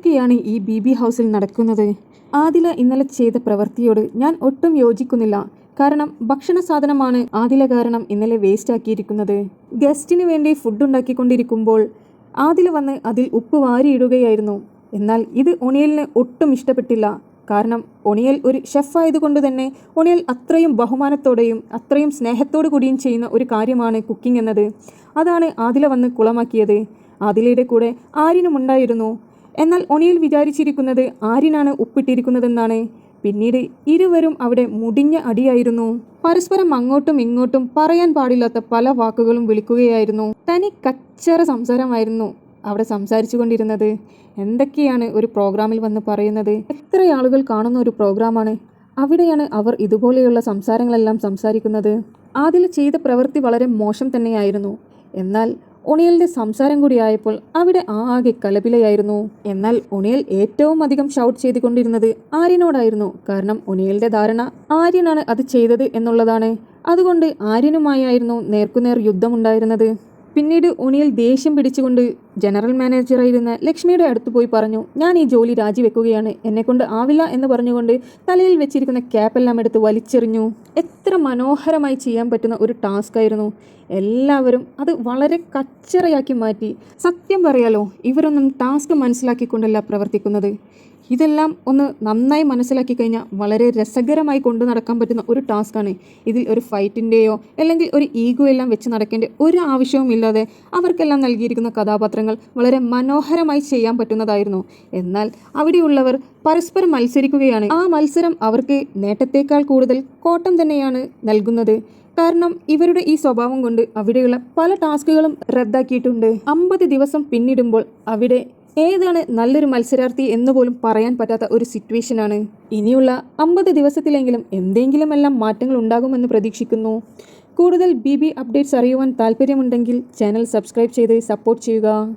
എന്തൊക്കെയാണ് ഈ ബി ഹൗസിൽ നടക്കുന്നത്? ആദില ഇന്നലെ ചെയ്ത പ്രവൃത്തിയോട് ഞാൻ ഒട്ടും യോജിക്കുന്നില്ല. കാരണം ഭക്ഷണ സാധനമാണ് ആദില കാരണം ഇന്നലെ വേസ്റ്റ് ആക്കിയിരിക്കുന്നത്. ഗസ്റ്റിന് വേണ്ടി ഫുഡ് ഉണ്ടാക്കിക്കൊണ്ടിരിക്കുമ്പോൾ ആദില വന്ന് അതിൽ ഉപ്പ് വാരിയിടുകയായിരുന്നു. എന്നാൽ ഇത് ഒണിയലിന് ഒട്ടും ഇഷ്ടപ്പെട്ടില്ല. കാരണം ഒണിയൽ ഒരു ഷെഫായതുകൊണ്ട് തന്നെ ഒണിയൽ അത്രയും ബഹുമാനത്തോടെയും അത്രയും സ്നേഹത്തോടു കൂടിയും ചെയ്യുന്ന ഒരു കാര്യമാണ് കുക്കിംഗ് എന്നത്. അതാണ് ആദില വന്ന് കുളമാക്കിയത്. ആദിലയുടെ കൂടെ ആര്യനും ഉണ്ടായിരുന്നു. എന്നാൽ ഒണിയൽ വിചാരിച്ചിരിക്കുന്നത് ആര്യനാണ് ഉപ്പിട്ടിരിക്കുന്നതെന്നാണ്. പിന്നീട് ഇരുവരും അവിടെ മുടിഞ്ഞ അടിയായിരുന്നു. പരസ്പരം അങ്ങോട്ടും ഇങ്ങോട്ടും പറയാൻ പാടില്ലാത്ത പല വാക്കുകളും വിളിക്കുകയായിരുന്നു. തനി കച്ചറ സംസാരമായിരുന്നു അവിടെ സംസാരിച്ചു കൊണ്ടിരുന്നത്. എന്തൊക്കെയാണ് ഒരു പ്രോഗ്രാമിൽ വന്ന് പറയുന്നത്? എത്ര ആളുകൾ കാണുന്ന ഒരു പ്രോഗ്രാമാണ്. അവിടെയാണ് അവർ ഇതുപോലെയുള്ള സംസാരങ്ങളെല്ലാം സംസാരിക്കുന്നത്. ആദില ചെയ്ത പ്രവൃത്തി വളരെ മോശം തന്നെയായിരുന്നു. എന്നാൽ ഒണിയലിന്റെ സംസാരം കൂടിയായപ്പോൾ അവിടെ ആകെ കലപിലയായിരുന്നു. എന്നാൽ ഒണിയൽ ഏറ്റവും അധികം ഷൗട്ട് ചെയ്തുകൊണ്ടിരുന്നത് ആര്യനോടായിരുന്നു. കാരണം ഒണിയലിന്റെ ധാരണ ആര്യനാണ് അത് ചെയ്തത് എന്നുള്ളതാണ്. അതുകൊണ്ട് ആര്യനുമായായിരുന്നു നേർക്കുനേർ യുദ്ധമുണ്ടായിരുന്നത്. പിന്നീട് ഒണിയൽ ദേഷ്യം പിടിച്ചുകൊണ്ട് ജനറൽ മാനേജറായിരുന്ന ലക്ഷ്മിയുടെ അടുത്ത് പോയി പറഞ്ഞു, ഞാൻ ഈ ജോലി രാജിവെക്കുകയാണ്, എന്നെക്കൊണ്ട് ആവില്ല എന്ന് പറഞ്ഞുകൊണ്ട് തലയിൽ വെച്ചിരിക്കുന്ന ക്യാപ്പെല്ലാം എടുത്ത് വലിച്ചെറിഞ്ഞു. എത്ര മനോഹരമായി ചെയ്യാൻ പറ്റുന്ന ഒരു ടാസ്ക് ആയിരുന്നു. എല്ലാവരും അത് വളരെ കച്ചറയാക്കി മാറ്റി. സത്യം പറയാലോ, ഇവരൊന്നും ടാസ്ക് മനസ്സിലാക്കിക്കൊണ്ടല്ല പ്രവർത്തിക്കുന്നത്. ഇതെല്ലാം ഒന്ന് നന്നായി മനസ്സിലാക്കി കഴിഞ്ഞാൽ വളരെ രസകരമായി കൊണ്ടു നടക്കാൻ പറ്റുന്ന ഒരു ടാസ്ക്കാണ്. ഇതിൽ ഒരു ഫൈറ്റിൻ്റെയോ അല്ലെങ്കിൽ ഒരു ഈഗോ എല്ലാം വെച്ച് നടക്കേണ്ട ഒരു ആവശ്യവും ഇല്ലാതെ അവർക്കെല്ലാം നൽകിയിരിക്കുന്ന കഥാപാത്രങ്ങൾ വളരെ മനോഹരമായി ചെയ്യാൻ പറ്റുന്നതായിരുന്നു. എന്നാൽ അവിടെയുള്ളവർ പരസ്പരം മത്സരിക്കുകയാണ്. ആ മത്സരം അവർക്ക് നേട്ടത്തേക്കാൾ കൂടുതൽ കോട്ടം തന്നെയാണ് നൽകുന്നത്. കാരണം ഇവരുടെ ഈ സ്വഭാവം കൊണ്ട് അവിടെയുള്ള പല ടാസ്കുകളും റദ്ദാക്കിയിട്ടുണ്ട്. 50 ദിവസം പിന്നിടുമ്പോൾ അവിടെ ഏതാണ് നല്ലൊരു മത്സരാർത്ഥി എന്ന് പോലും പറയാൻ പറ്റാത്ത ഒരു സിറ്റുവേഷനാണ്. ഇനിയുള്ള 50 ദിവസത്തിലെങ്കിലും എന്തെങ്കിലുമെല്ലാം മാറ്റങ്ങൾ ഉണ്ടാകുമെന്ന് പ്രതീക്ഷിക്കുന്നു. കൂടുതൽ ബി അപ്ഡേറ്റ്സ് അറിയുവാൻ താല്പര്യമുണ്ടെങ്കിൽ ചാനൽ സബ്സ്ക്രൈബ് ചെയ്ത് സപ്പോർട്ട് ചെയ്യുക.